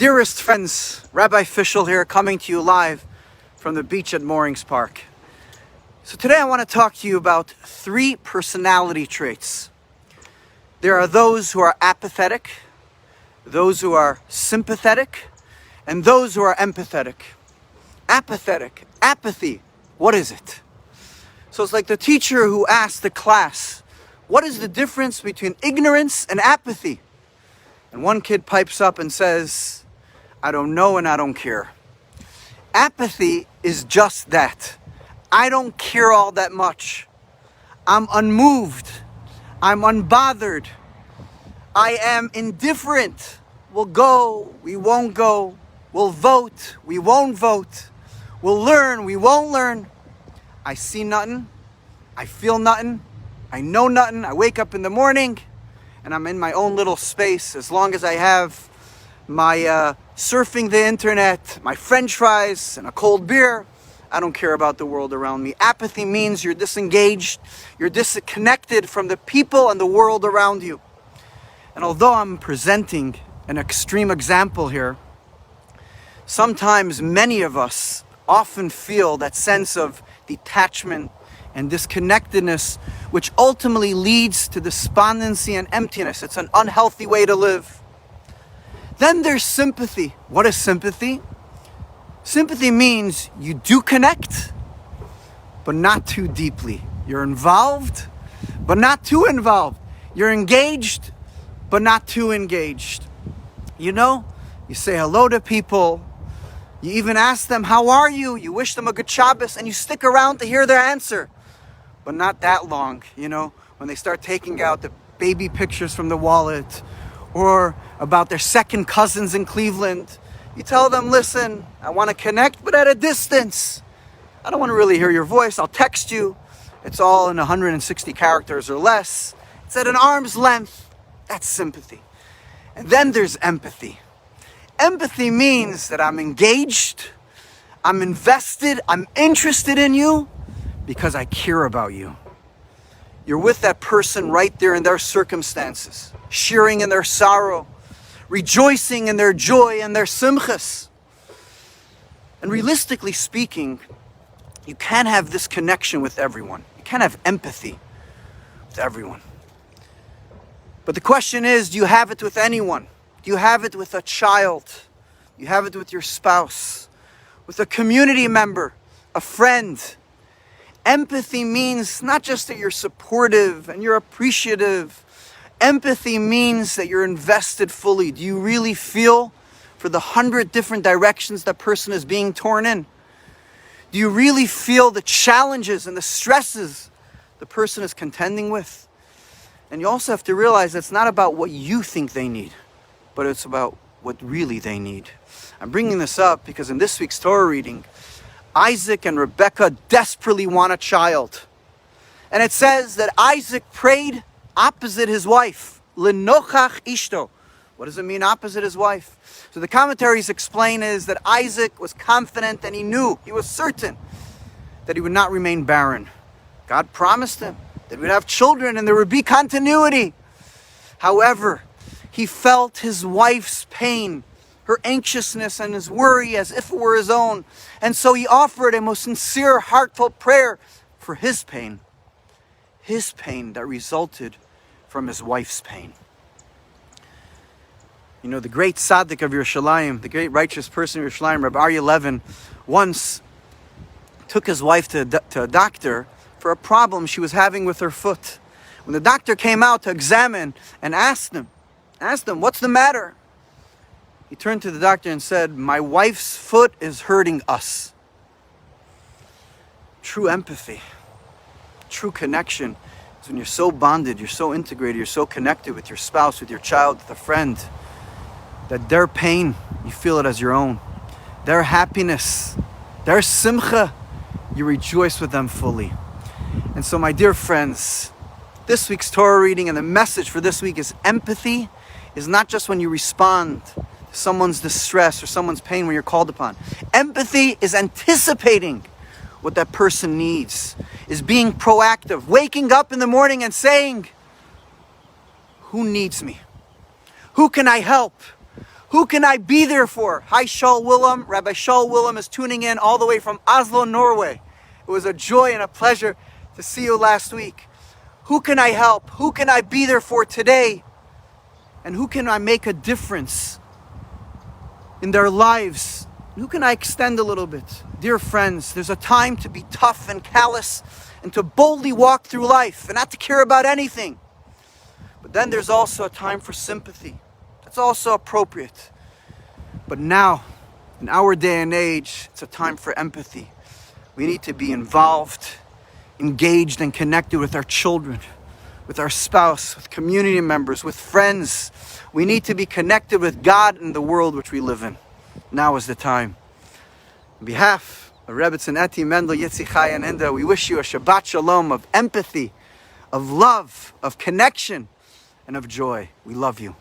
Dearest friends, Rabbi Fishel here, coming to you live from the beach at Moorings Park. So today I want to talk to you about 3 personality traits. There are those who are apathetic, those who are sympathetic, and those who are empathetic. Apathetic, apathy, what is it? So it's like the teacher who asked the class, what is the difference between ignorance and apathy? And one kid pipes up and says, I don't know and I don't care. Apathy is just that. I don't care all that much. I'm unmoved. I'm unbothered. I am indifferent. We'll go, we won't go. We'll vote, we won't vote. We'll learn, we won't learn. I see nothing. I feel nothing. I know nothing. I wake up in the morning and I'm in my own little space. As long as I have my surfing the internet, my french fries, and a cold beer, I don't care about the world around me. Apathy means you're disengaged, you're disconnected from the people and the world around you. And although I'm presenting an extreme example here, sometimes many of us often feel that sense of detachment and disconnectedness, which ultimately leads to despondency and emptiness. It's an unhealthy way to live. Then there's sympathy. What is sympathy? Sympathy means you do connect, but not too deeply. You're involved, but not too involved. You're engaged, but not too engaged. You know, you say hello to people. You even ask them, how are you? You wish them a good Chabad, and you stick around to hear their answer. But not that long, you know, when they start taking out the baby pictures from the wallet or about their second cousins in Cleveland. You tell them, listen, I want to connect, but at a distance. I don't want to really hear your voice. I'll text you. It's all in 160 characters or less. It's at an arm's length. That's sympathy. And then there's empathy. Empathy means that I'm engaged, I'm invested, I'm interested in you because I care about you. You're with that person right there in their circumstances, sharing in their sorrow, rejoicing in their joy and their simchas. And realistically speaking, you can't have this connection with everyone. You can't have empathy with everyone. But the question is, do you have it with anyone? Do you have it with a child? Do you have it with your spouse? With a community member? A friend? Empathy means not just that you're supportive and you're appreciative. Empathy means that you're invested fully. Do you really feel for the 100 different directions that person is being torn in? Do you really feel the challenges and the stresses the person is contending with? And you also have to realize that it's not about what you think they need, but it's about what really they need. I'm bringing this up because in this week's Torah reading, Isaac and Rebekah desperately want a child. And it says that Isaac prayed opposite his wife, Lenochach Ishto. What does it mean, opposite his wife? So the commentaries explain is that Isaac was confident and he knew, he was certain that he would not remain barren. God promised him that he would have children and there would be continuity. However, he felt his wife's pain, her anxiousness and his worry as if it were his own. And so he offered a most sincere, heartfelt prayer for his pain that resulted from his wife's pain. You know, the great tzaddik of Yerushalayim, the great righteous person of Yerushalayim, Rabbi Aryeh Levin, once took his wife to a doctor for a problem she was having with her foot. When the doctor came out to examine and asked him, what's the matter? He turned to the doctor and said, my wife's foot is hurting us. True empathy, true connection is when you're so bonded, you're so integrated, you're so connected with your spouse, with your child, with a friend, that their pain, you feel it as your own. Their happiness, their simcha, you rejoice with them fully. And so my dear friends, this week's Torah reading and the message for this week is empathy is not just when you respond to someone's distress or someone's pain when you're called upon. Empathy is anticipating what that person needs, is being proactive, waking up in the morning and saying, who needs me? Who can I help? Who can I be there for? Hi, Shaul Willem. Rabbi Shaul Willem is tuning in all the way from Oslo, Norway. It was a joy and a pleasure to see you last week. Who can I help? Who can I be there for today? And who can I make a difference in their lives? Who can I extend a little bit? Dear friends, there's a time to be tough and callous and to boldly walk through life and not to care about anything. But then there's also a time for sympathy. That's also appropriate. But now, in our day and age, it's a time for empathy. We need to be involved, engaged, and connected with our children, with our spouse, with community members, with friends. We need to be connected with God and the world which we live in. Now is the time. On behalf of Rebbetzin Eti Mendel Yitzi Chai and Inda, we wish you a Shabbat Shalom of empathy, of love, of connection, and of joy. We love you.